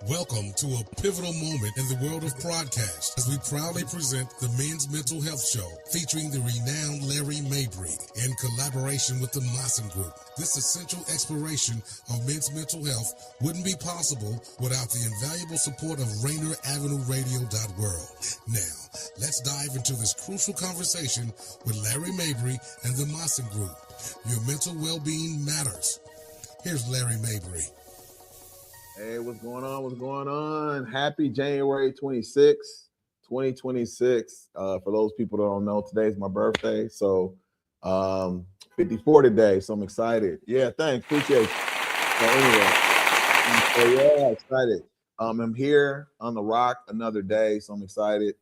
Welcome to a pivotal moment in the world of broadcast as we proudly present the Men's Mental Health Show featuring the renowned Larry Mabry in collaboration with the Maassen Group. This essential exploration of men's mental health wouldn't be possible without the invaluable support of RainerAvenueRadio.world. Now, let's dive into this crucial conversation with Larry Mabry and the Maassen Group. Your mental well-being matters. Here's Larry Mabry. Hey, what's going on? What's going on? Happy January 26th, 2026. For those people that don't know, today's my birthday. So 54 today. So I'm excited. Yeah, thanks. Appreciate it. So yeah, excited. I'm here on the rock another day. So I'm excited.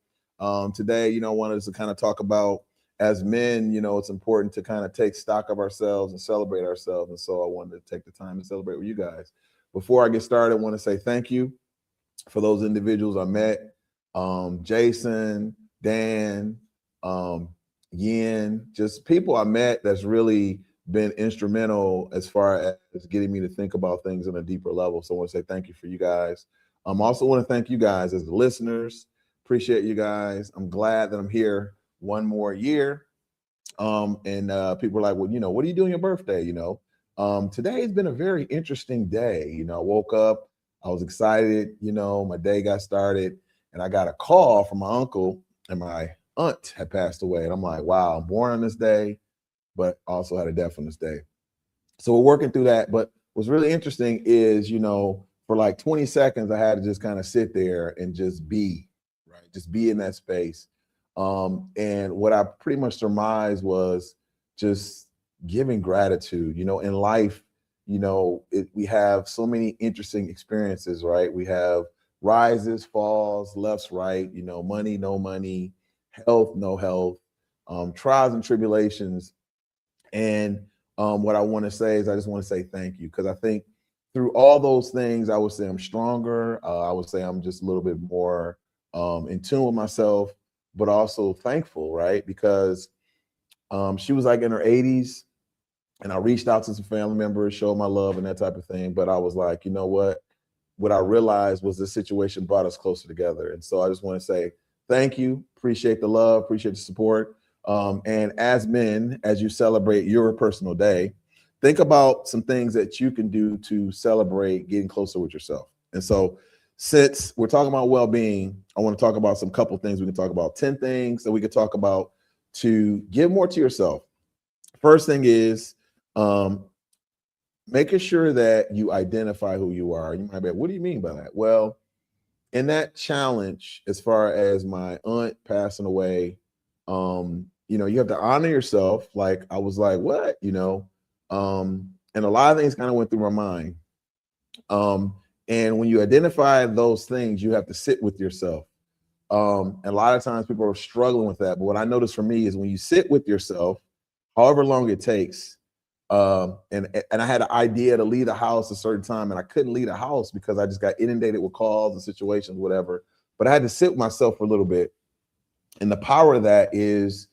Today, wanted us to kind of talk about as men, it's important to kind of take stock of ourselves and celebrate ourselves. And so I wanted to take the time to celebrate with you guys. Before I get started, I want to say thank you for those individuals I met. Jason, Dan, Yin, just people I met that's really been instrumental as far as getting me to think about things on a deeper level. So I want to say thank you for you guys. I also want to thank you guys as the listeners. Appreciate you guys. I'm glad that I'm here one more year. And people are like, well, what are you doing your birthday? Today has been a very interesting day. I woke up, I was excited, my day got started, and I got a call from my uncle, and my aunt had passed away. And I'm like, wow, I'm born on this day, but also had a death on this day. So we're working through that. But what's really interesting is, for like 20 seconds, I had to just kind of sit there and just be, right? Just be in that space. And what I pretty much surmised was just giving gratitude. In life, we have so many interesting experiences, right? We have rises, falls, lefts, right, money, no money, health, no health, trials and tribulations. And what I want to say is I just want to say thank you, because I think through all those things, I would say I'm stronger. I would say I'm just a little bit more in tune with myself, but also thankful, right? Because she was like in her 80s. And I reached out to some family members, showed my love and that type of thing. But I was like, you know what? What I realized was this situation brought us closer together. And so I just want to say thank you. Appreciate the love. Appreciate the support. And as men, as you celebrate your personal day, think about some things that you can do to celebrate getting closer with yourself. And so since we're talking about well-being, I want to talk about some couple things we can talk about, 10 things that we could talk about to give more to yourself. First thing is, making sure that you identify who you are. You might be like, what do you mean by that? Well, in that challenge, as far as my aunt passing away, you have to honor yourself. Like, I was like, what? And a lot of things kind of went through my mind. And when you identify those things, you have to sit with yourself. And a lot of times people are struggling with that. But what I noticed for me is when you sit with yourself, however long it takes, and I had an idea to leave the house a certain time, and I couldn't leave the house because I just got inundated with calls and situations, whatever. But I had to sit with myself for a little bit. And the power of that is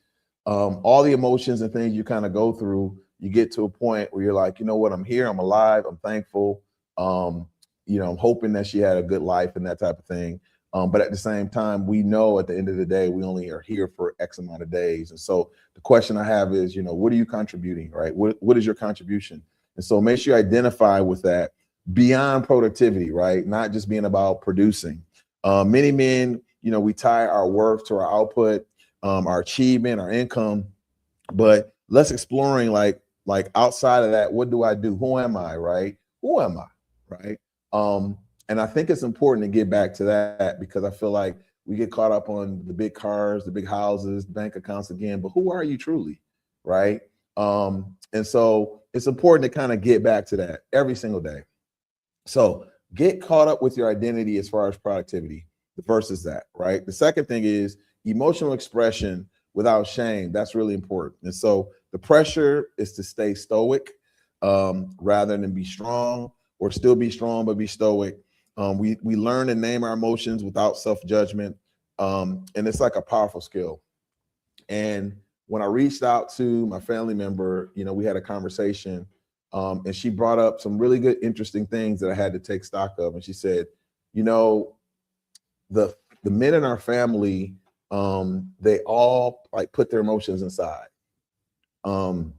all the emotions and things you kind of go through, you get to a point where you're like, you know what, I'm here, I'm alive, I'm thankful. I'm hoping that she had a good life and that type of thing. But at the same time, we know at the end of the day, we only are here for X amount of days. And so the question I have is, what are you contributing, right? What is your contribution? And so make sure you identify with that beyond productivity, right? Not just being about producing. Many men, we tie our worth to our output, our achievement, our income, but let's exploring like outside of that, what do I do? Who am I, right? Who am I, right? And I think it's important to get back to that, because I feel like we get caught up on the big cars, the big houses, bank accounts again, but who are you truly, right? And so it's important to kind of get back to that every single day. So get caught up with your identity as far as productivity. The first is that, right? The second thing is emotional expression without shame. That's really important. And so the pressure is to stay stoic rather than be strong, or still be strong, but be stoic. We learn to name our emotions without self-judgment. And it's like a powerful skill. And when I reached out to my family member, we had a conversation, and she brought up some really good, interesting things that I had to take stock of. And she said, you know, the men in our family, they all like put their emotions inside. And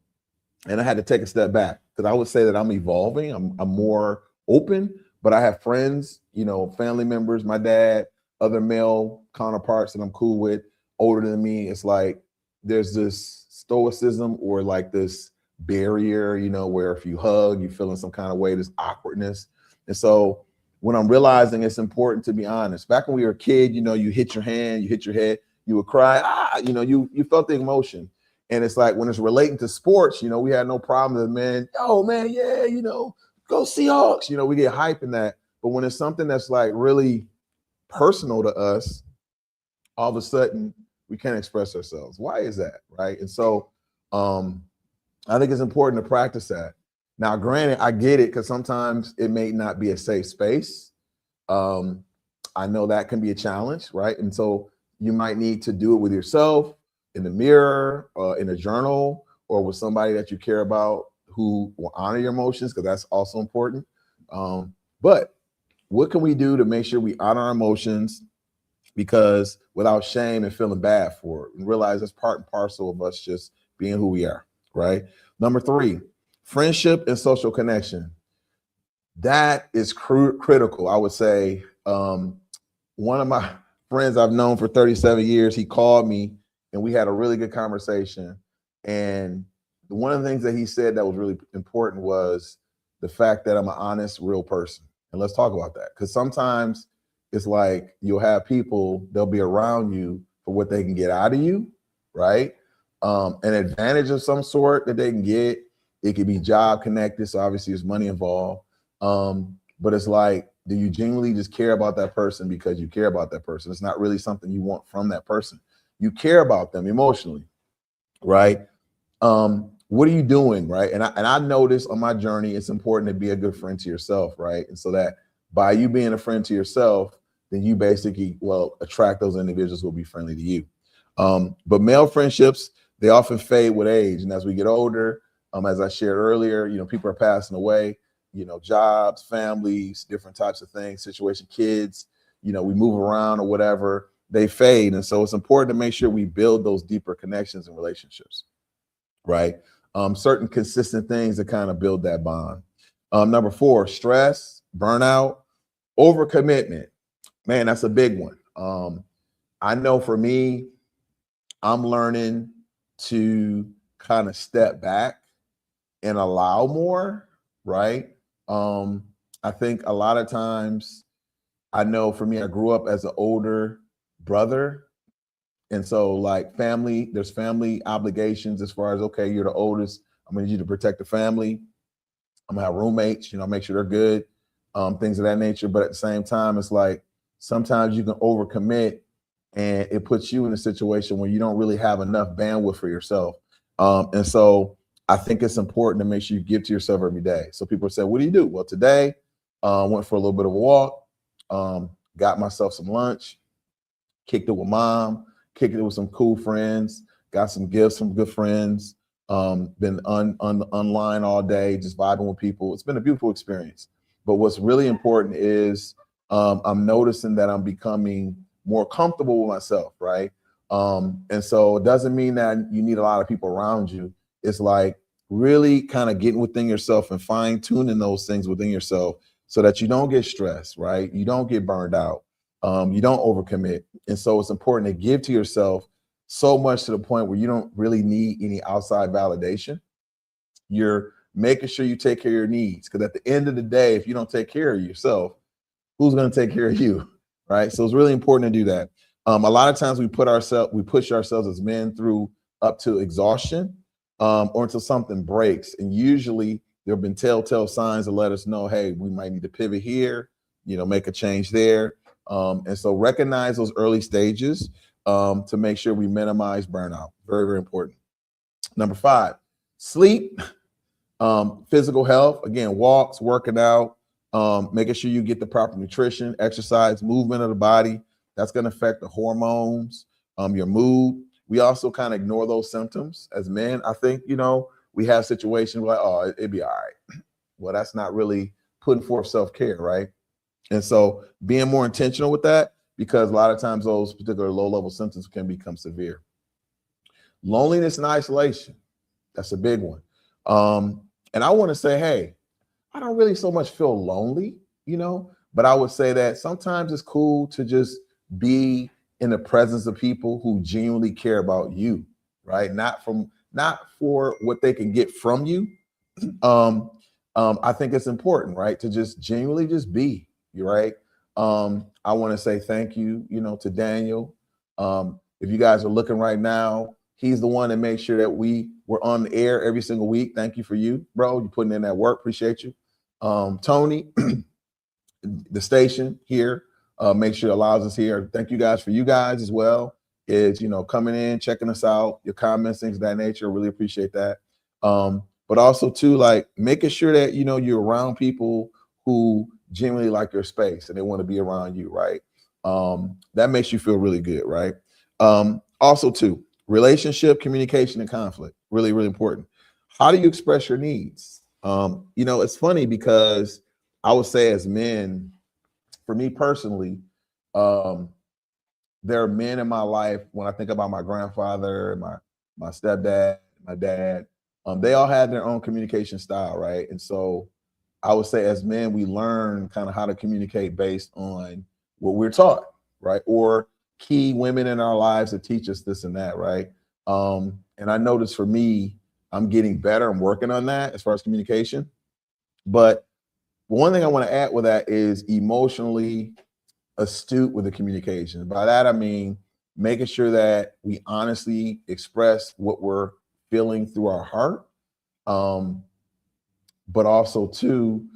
I had to take a step back because I would say that I'm evolving. I'm more open, but I have friends, you know, family members, my dad, other male counterparts that I'm cool with, older than me. It's like there's this stoicism or like this barrier, you know, where if you hug, you feel in some kind of way, this awkwardness. And so when I'm realizing it's important to be honest, back when we were a kid, you know, you hit your hand, you hit your head, you would cry, you know, you felt the emotion. And it's like when it's relating to sports, you know, we had no problem with, man, oh man, yeah, you know, go Seahawks. You know, we get hype in that. But when it's something that's like really personal to us, all of a sudden we can't express ourselves. Why is that? Right. And so I think it's important to practice that. Now, granted, I get it because sometimes it may not be a safe space. I know that can be a challenge, right? And so you might need to do it with yourself, in the mirror, in a journal, or with somebody that you care about who will honor your emotions, because that's also important. But what can we do to make sure we honor our emotions? Because without shame and feeling bad for it, and realize it's part and parcel of us just being who we are, right? Number 3, friendship and social connection. That is critical, I would say. One of my friends I've known for 37 years, he called me and we had a really good conversation. And one of the things that he said that was really important was the fact that I'm an honest, real person. And let's talk about that. Because sometimes it's like you'll have people, they'll be around you for what they can get out of you, right? An advantage of some sort that they can get. It could be job connected. So obviously there's money involved. But it's like, do you genuinely just care about that person because you care about that person? It's not really something you want from that person. You care about them emotionally, right? What are you doing, right? And I noticed on my journey, it's important to be a good friend to yourself, right? And so that by you being a friend to yourself, then you basically attract those individuals who will be friendly to you. But male friendships, they often fade with age, and as we get older, as I shared earlier, you know, people are passing away. You know, jobs, families, different types of things, situation, kids, you know, we move around or whatever, they fade. And so it's important to make sure we build those deeper connections and relationships, right? Certain consistent things that kind of build that bond. Number 4, stress, burnout, overcommitment. Man, that's a big one. I know for me, I'm learning to kind of step back and allow more, right? I think a lot of times, I know for me, I grew up as an older brother. And so like there's family obligations as far as, okay, you're the oldest. I'm gonna need you to protect the family. I'm gonna have roommates, you know, make sure they're good, things of that nature. But at the same time, it's like sometimes you can overcommit and it puts you in a situation where you don't really have enough bandwidth for yourself. And so I think it's important to make sure you give to yourself every day. So people say, what do you do? Well, today, went for a little bit of a walk, got myself some lunch, kicked it with mom, kicked it with some cool friends, got some gifts from good friends, been online all day, just vibing with people. It's been a beautiful experience. But what's really important is I'm noticing that I'm becoming more comfortable with myself, right? And so it doesn't mean that you need a lot of people around you. It's like really kind of getting within yourself and fine tuning those things within yourself so that you don't get stressed, right? You don't get burned out. You don't overcommit. And so it's important to give to yourself so much to the point where you don't really need any outside validation. You're making sure you take care of your needs. Because at the end of the day, if you don't take care of yourself, who's going to take care of you? Right. So it's really important to do that. A lot of times we push ourselves as men through up to exhaustion or until something breaks. And usually there have been telltale signs to let us know, hey, we might need to pivot here, you know, make a change there. And so recognize those early stages to make sure we minimize burnout. Very, very important. Number 5, sleep, physical health. Again, walks, working out, making sure you get the proper nutrition, exercise, movement of the body. That's going to affect the hormones, your mood. We also kind of ignore those symptoms as men. I think, you know, we have situations like, oh, it'd be all right. Well, that's not really putting forth self-care, right? And so being more intentional with that, because a lot of times those particular low-level symptoms can become severe. Loneliness and isolation, that's a big one. And I want to say, hey, I don't really so much feel lonely, but I would say that sometimes it's cool to just be in the presence of people who genuinely care about you, right? Not for what they can get from you. um, I think it's important, right, to just genuinely just be, right? I want to say thank you, to Daniel. If you guys are looking right now, he's the one that makes sure that we're on the air every single week. Thank you for you, bro. You're putting in that work. Appreciate you. Tony, the station here, make sure it allows us here. Thank you guys for you guys as well. Is coming in, checking us out, your comments, things of that nature. Really appreciate that. But also too, like making sure that you're around people who genuinely like your space and they want to be around you, right? That makes you feel really good, right? Also too, relationship, communication, and conflict. Really, really important. How do you express your needs? It's funny because I would say as men, for me personally, there are men in my life, when I think about my grandfather, my stepdad, my dad, they all had their own communication style, right? And so I would say as men, we learn kind of how to communicate based on what we're taught, right? Or key women in our lives that teach us this and that, right? And I noticed for me, I'm getting better. I'm working on that as far as communication. But one thing I want to add with that is emotionally astute with the communication. By that, I mean making sure that we honestly express what we're feeling through our heart. But also, too,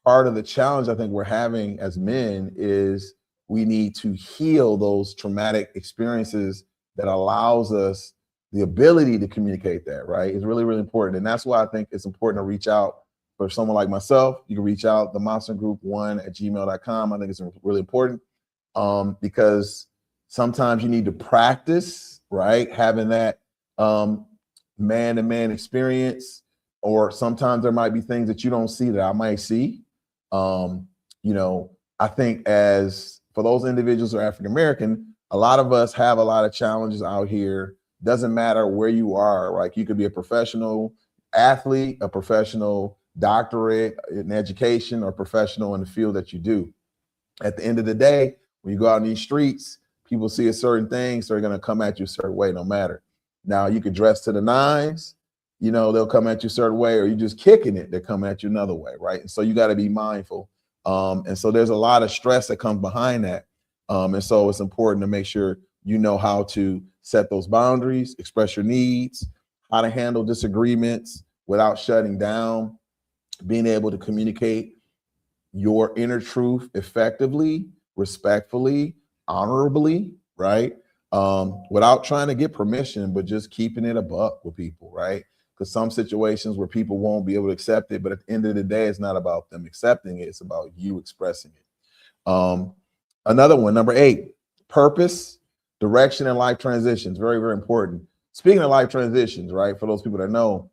part of the challenge I think we're having as men is we need to heal those traumatic experiences that allows us the ability to communicate that, right? It's really, really important. And that's why I think it's important to reach out for someone like myself. You can reach out the Maassen Group 1@gmail.com. I think it's really important because sometimes you need to practice, right? Having that man-to-man experience, or sometimes there might be things that you don't see that I might see. I think as for those individuals who are African American, a lot of us have a lot of challenges out here. Doesn't matter where you are, right? You could be a professional athlete, a professional doctorate in education, or professional in the field that you do. At the end of the day, when you go out in these streets, people see a certain thing, so they're going to come at you a certain way, no matter. Now, you could dress to the nines, they'll come at you a certain way, or you just kicking it, they're coming at you another way, right? And so you got to be mindful. And so there's a lot of stress that comes behind that. And so it's important to make sure you know how to set those boundaries, express your needs, how to handle disagreements without shutting down, being able to communicate your inner truth effectively, respectfully, honorably, right? Without trying to get permission, but just keeping it a buck with people, right? Because some situations where people won't be able to accept it, but at the end of the day, it's not about them accepting it, it's about you expressing it. Another one, number 8, purpose, direction, and life transitions. Very, very important. Speaking of life transitions, right? For those people that know,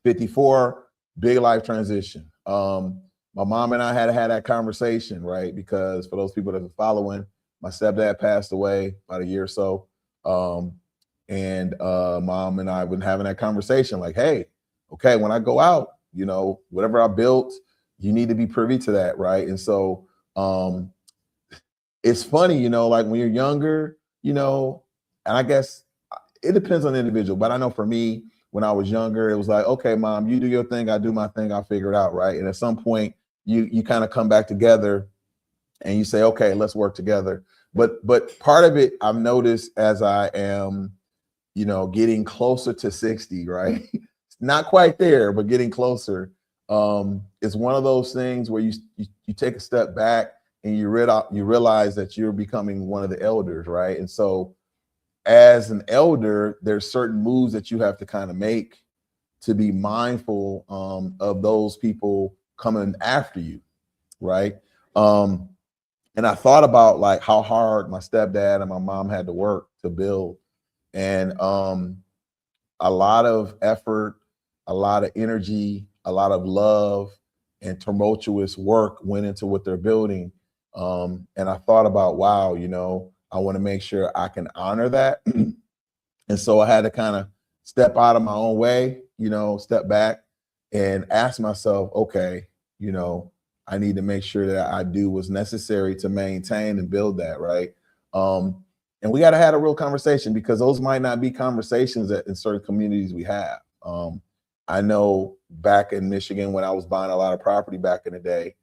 54, big life transition. My mom and I had that conversation, right? Because for those people that are following, my stepdad passed away about a year or so. And mom and I have been having that conversation like, hey, okay, when I go out, whatever I built, you need to be privy to that, right? And so it's funny, like when you're younger, and I guess it depends on the individual, but I know for me, when I was younger, it was like, okay, mom, you do your thing, I do my thing, I'll figure it out, right? And at some point, you kind of come back together and you say, okay, let's work together. But part of it I've noticed as I am, getting closer to 60, right? Not quite there, but getting closer. It's one of those things where you take a step back and you realize that you're becoming one of the elders, right? And so as an elder, there's certain moves that you have to kind of make to be mindful of those people coming after you, right? And I thought about like how hard my stepdad and my mom had to work to build, and a lot of effort, a lot of energy, a lot of love, and tumultuous work went into what they're building. And I thought about, wow, I want to make sure I can honor that. And so I had to kind of step out of my own way, step back and ask myself, okay, I need to make sure that I do what's necessary to maintain and build that, right? And we got to have a real conversation, because those might not be conversations that in certain communities we have. I know back in Michigan, when I was buying a lot of property back in the day,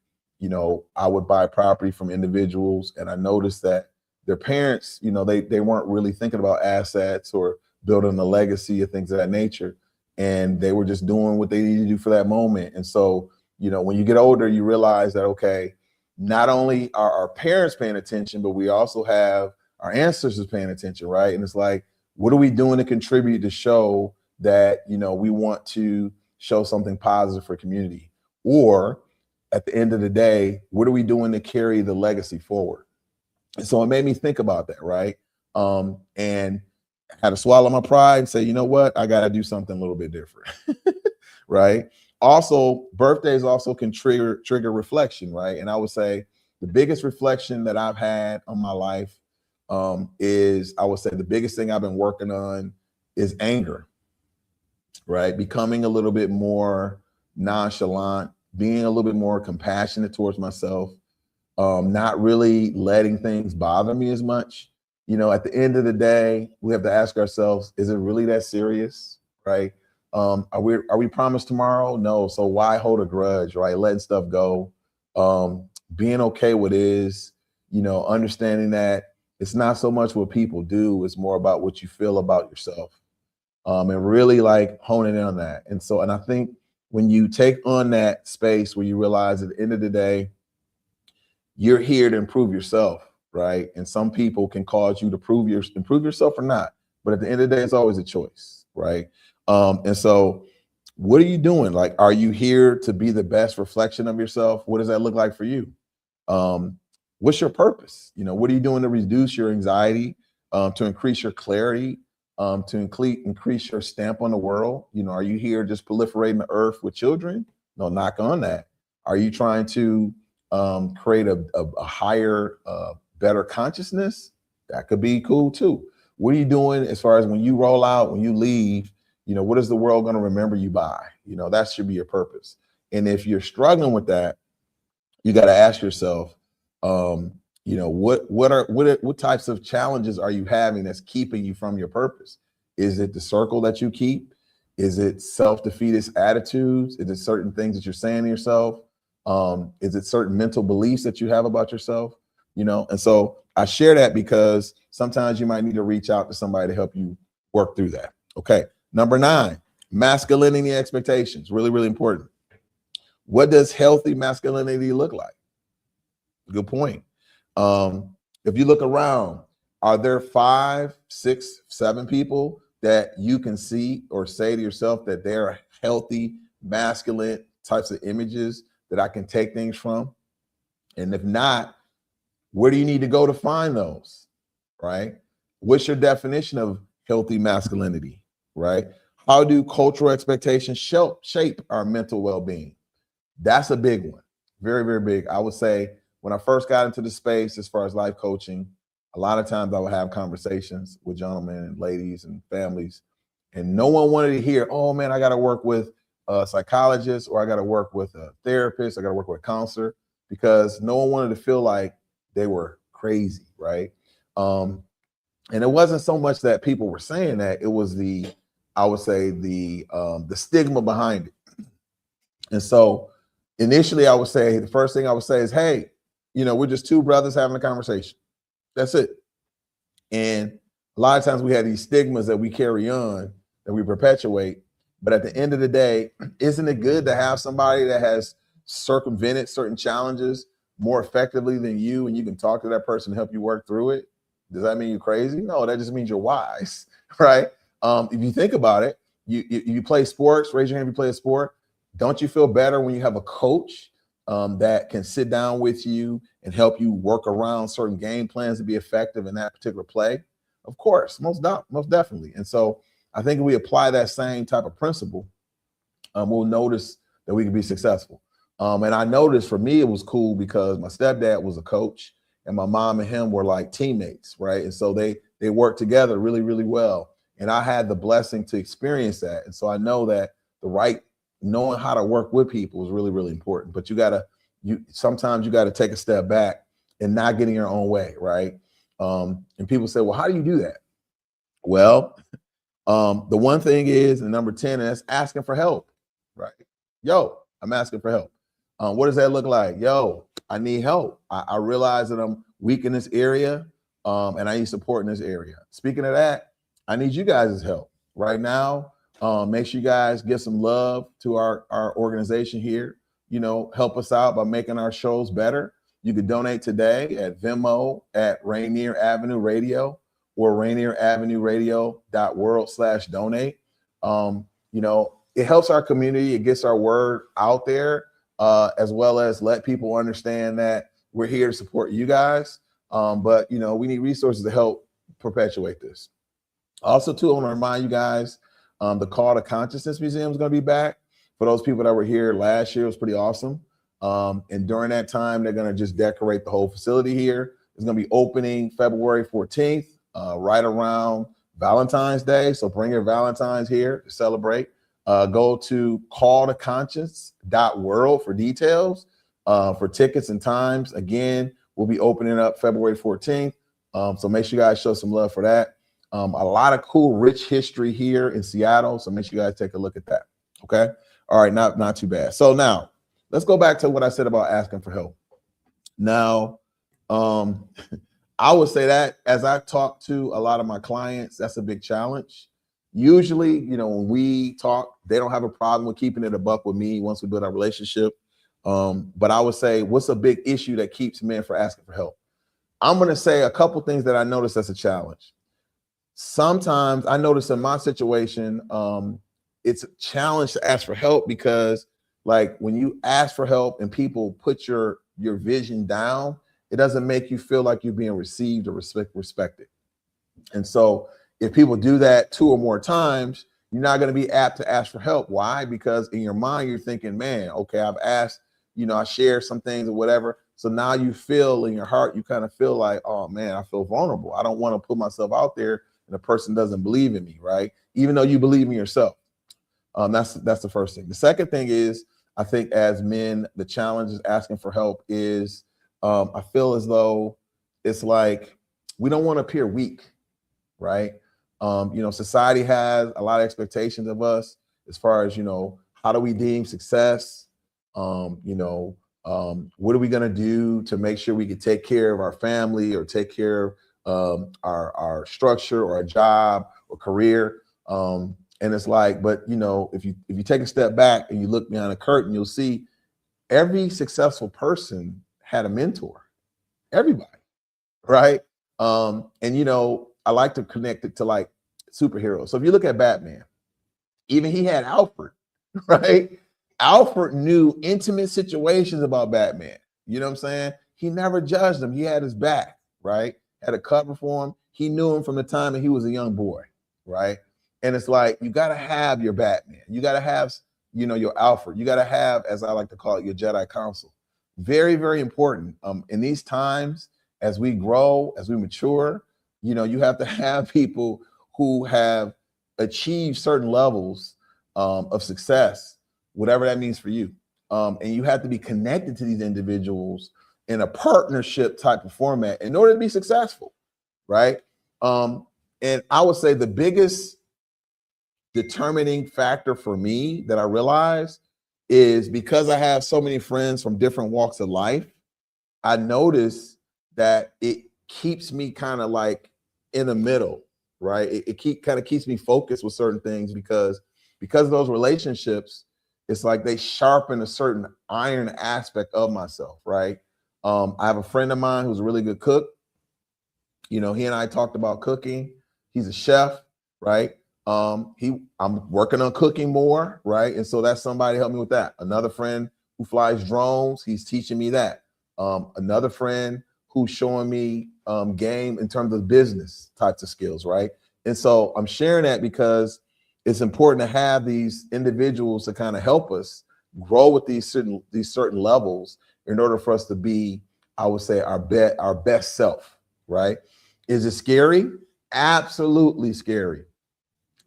I would buy property from individuals, and I noticed that their parents, they weren't really thinking about assets or building a legacy or things of that nature. And they were just doing what they needed to do for that moment. And so, when you get older, you realize that, okay, not only are our parents paying attention, but we also have our ancestors paying attention, right? And it's like, what are we doing to contribute to show that, we want to show something positive for community? Or at the end of the day, what are we doing to carry the legacy forward? And so it made me think about that, right? And I had to swallow my pride and say, you know what? I got to do something a little bit different, right? Also, birthdays also can trigger reflection, right? And I would say the biggest reflection that I've had on my life is, I would say the biggest thing I've been working on is anger, right? Becoming a little bit more nonchalant, being a little bit more compassionate towards myself, not really letting things bother me as much. At the end of the day, we have to ask ourselves, is it really that serious, right? Are we promised tomorrow? No. So why hold a grudge, right? Letting stuff go, being okay with is, understanding that it's not so much what people do, it's more about what you feel about yourself, and really like honing in on that. And I think when you take on that space where you realize at the end of the day, you're here to improve yourself, right? And some people can cause you to improve yourself or not. But at the end of the day, it's always a choice, right? And so what are you doing? Like, are you here to be the best reflection of yourself? What does that look like for you? What's your purpose? What are you doing to reduce your anxiety, to increase your clarity, to increase your stamp on the world? Are you here just proliferating the earth with children? No, knock on that. Are you trying to create a higher, better consciousness? That could be cool too. What are you doing as far as when you roll out, when you leave, what is the world going to remember you by? That should be your purpose. And if you're struggling with that, you got to ask yourself, what types of challenges are you having that's keeping you from your purpose? Is it the circle that you keep? Is it self-defeatist attitudes? Is it certain things that you're saying to yourself? Is it certain mental beliefs that you have about yourself? And so I share that because sometimes you might need to reach out to somebody to help you work through that. Okay. Number 9, masculinity expectations. Really, really important. What does healthy masculinity look like? Good point. If you look around, are there 5, 6, 7 people that you can see or say to yourself that they're healthy, masculine types of images that I can take things from? And if not, where do you need to go to find those, right? What's your definition of healthy masculinity, right? How do cultural expectations shape our mental well-being? That's a big one. Very, very big. I would say when I first got into the space, as far as life coaching, a lot of times I would have conversations with gentlemen and ladies and families, and no one wanted to hear, oh man, I got to work with a psychologist, or I got to work with a therapist, I got to work with a counselor, because no one wanted to feel like they were crazy, right? And it wasn't so much that people were saying that, it was I would say the stigma behind it. And so initially I would say, the first thing I would say is, hey, we're just 2 brothers having a conversation. That's it. And a lot of times we have these stigmas that we carry on, that we perpetuate. But at the end of the day, isn't it good to have somebody that has circumvented certain challenges more effectively than you, and you can talk to that person and help you work through it? Does that mean you're crazy? No, that just means you're wise, right? If you think about it, you play sports, raise your hand if you play a sport. Don't you feel better when you have a coach that can sit down with you and help you work around certain game plans to be effective in that particular play? Of course, most definitely. And so I think if we apply that same type of principle, we'll notice that we can be successful. And I noticed for me, it was cool because my stepdad was a coach and my mom and him were like teammates, right? And so they worked together really, really well. And I had the blessing to experience that. And so I know that knowing how to work with people is really, really important. But sometimes you got to take a step back and not get in your own way, right? And people say, well, how do you do that? Well, the one thing is, and number 10, is asking for help, right? Yo, I'm asking for help. What does that look like? Yo, I need help. I realize that I'm weak in this area, and I need support in this area. Speaking of that, I need you guys' help right now. Make sure you guys give some love to our organization here. Help us out by making our shows better. You can donate today at Venmo at Rainier Avenue Radio or rainieravenueradio.world/donate. It helps our community. It gets our word out there, as well as let people understand that we're here to support you guys. But we need resources to help perpetuate this. Also, too, I want to remind you guys, the Call to Consciousness Museum is going to be back. For those people that were here last year, it was pretty awesome. And during that time, they're going to just decorate the whole facility here. It's going to be opening February 14th, right around Valentine's Day. So bring your Valentines here to celebrate. Go to calltoconscience.world for details, for tickets and times. Again, we'll be opening up February 14th. So make sure you guys show some love for that. A lot of cool, rich history here in Seattle. So make sure you guys take a look at that. Okay. All right. Not too bad. So now let's go back to what I said about asking for help. Now, I would say that as I talk to a lot of my clients, that's a big challenge. Usually, when we talk, they don't have a problem with keeping it a buck with me once we build our relationship. But I would say, what's a big issue that keeps men from asking for help? I'm going to say a couple things that I notice as a challenge. Sometimes I notice in my situation, it's a challenge to ask for help because, like, when you ask for help and people put your vision down, it doesn't make you feel like you're being received or respected. And so if people do that 2 or more times, you're not going to be apt to ask for help. Why? Because in your mind, you're thinking, man, okay, I've asked, I share some things or whatever. So now you feel in your heart, you kind of feel like, oh man, I feel vulnerable. I don't want to put myself out there and the person doesn't believe in me, right? Even though you believe in yourself. That's the first thing. The second thing is, I think as men, the challenge is asking for help is, I feel as though it's like we don't want to appear weak, right? Society has a lot of expectations of us as far as, how do we deem success? What are we going to do to make sure we can take care of our family or take care of our structure or our job or career? And it's like, but if you take a step back and you look behind the curtain, you'll see every successful person had a mentor, everybody, right? And I like to connect it to like superheroes. So if you look at Batman, even he had Alfred, right? Alfred knew intimate situations about Batman. You know what I'm saying? He never judged him. He had his back, right? Had a cover for him. He knew him from the time that he was a young boy, right? And it's like, you got to have your Batman. You got to have, your Alfred. You got to have, as I like to call it, your Jedi Council. Very, very important. In these times, as we grow, as we mature, you have to have people who have achieved certain levels of success, whatever that means for you. And you have to be connected to these individuals in a partnership type of format in order to be successful, right? And I would say the biggest determining factor for me that I realized is because I have so many friends from different walks of life, I notice that it keeps me kind of like in the middle, right? It keeps me focused with certain things because of those relationships. It's like they sharpen a certain iron aspect of myself, right? I have a friend of mine who's a really good cook. He and I talked about cooking. He's a chef, right? I'm working on cooking more, right? And so that's somebody help me with that. Another friend who flies drones, he's teaching me that. Another friend who's showing me game in terms of business types of skills, right? And so I'm sharing that because it's important to have these individuals to kind of help us grow with these certain levels in order for us to be, I would say, our best self, right? Is it scary? Absolutely scary.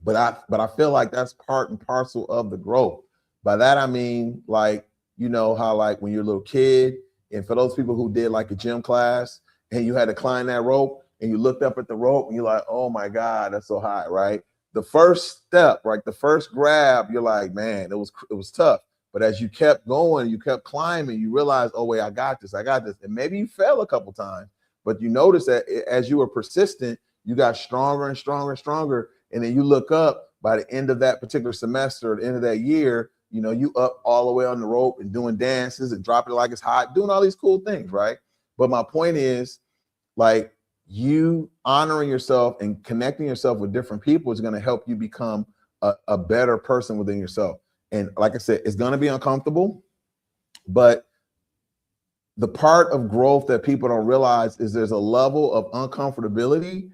But I feel like that's part and parcel of the growth. By that I mean, like, you know how, like, when you're a little kid, and for those people who did like a gym class and you had to climb that rope and you looked up at the rope and you're like, oh my God, that's so high, right? The first step, right? The first grab, you're like, man, it was tough. But as you kept going, you kept climbing, you realized, oh wait, I got this. And maybe you fell a couple times, but you notice that as you were persistent, you got stronger and stronger and stronger. And then you look up by the end of that particular semester, at the end of that year, you know, you up all the way on the rope and doing dances and dropping it like it's hot, doing all these cool things, right? But my point is, like, you honoring yourself and connecting yourself with different people is going to help you become a better person within yourself. And like I said, it's going to be uncomfortable, but the part of growth that people don't realize is there's a level of uncomfortability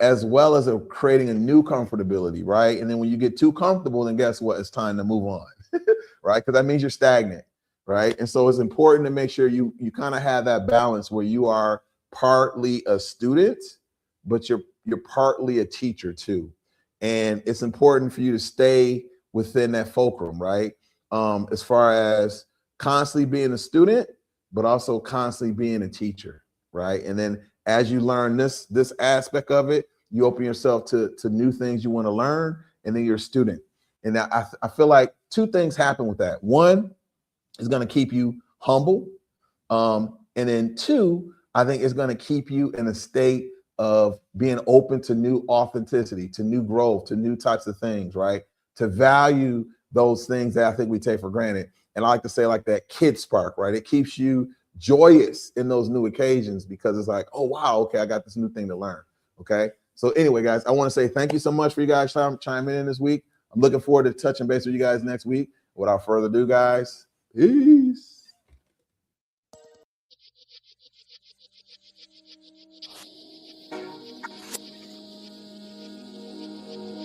as well as creating a new comfortability, right? And then when you get too comfortable, then guess what? It's time to move on, right? Because that means you're stagnant, right? And so it's important to make sure you kind of have that balance where you are partly a student, but you're partly a teacher too. And it's important for you to stay within that fulcrum, right? As far as constantly being a student, but also constantly being a teacher, right? And then as you learn this aspect of it, you open yourself to new things you want to learn, and then you're a student. And I feel like two things happen with that. One is going to keep you humble, and then two, I think it's going to keep you in a state of being open to new authenticity, to new growth, to new types of things, right? To value those things that I think we take for granted. And I like to say, like, that kid spark, right? It keeps you joyous in those new occasions because it's like, oh, wow, okay, I got this new thing to learn, okay? So anyway, guys, I want to say thank you so much for you guys chiming in this week. I'm looking forward to touching base with you guys next week. Without further ado, guys, peace.